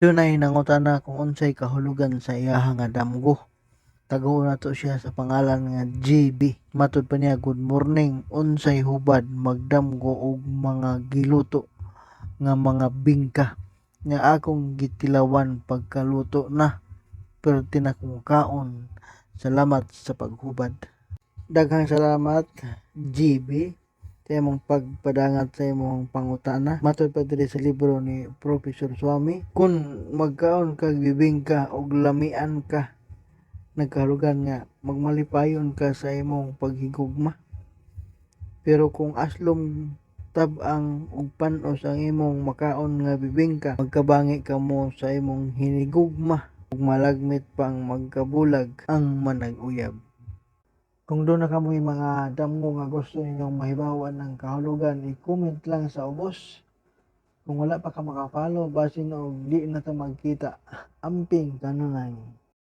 Dunay nangutana kung unsay kahulugan sa iyahang nga damgo. Tago na to siya sa pangalan nga GB. Matud pa niya, good morning. Unsay hubad magdamgo og mga giluto nga mga bingka nga akong gitilawan pagkaluto na, pero tinakong kaon. Salamat sa paghubad. Daghang salamat, GB, sa imong pagpadangat sa imong pangutana. Matod pa diri sa libro ni Professor Swami, kung magkaon kag bibingka og lamian ka, nagkahulogan nga magmalipayon ka sa imong paghigugma. Pero kung aslom tab-ang ug panos ang imong makaon nga bibingka, magkabangi ka mo sa imong hinigugma ug malagmit pang magkabulag ang manag-uyab. Kung doon na kamoy mga damgo nga gusto ninyong mahibawan ng kahulugan, i-comment lang sa ubos. Kung wala pa ka makafollow, basin og di na ta magkita. Amping kanunay.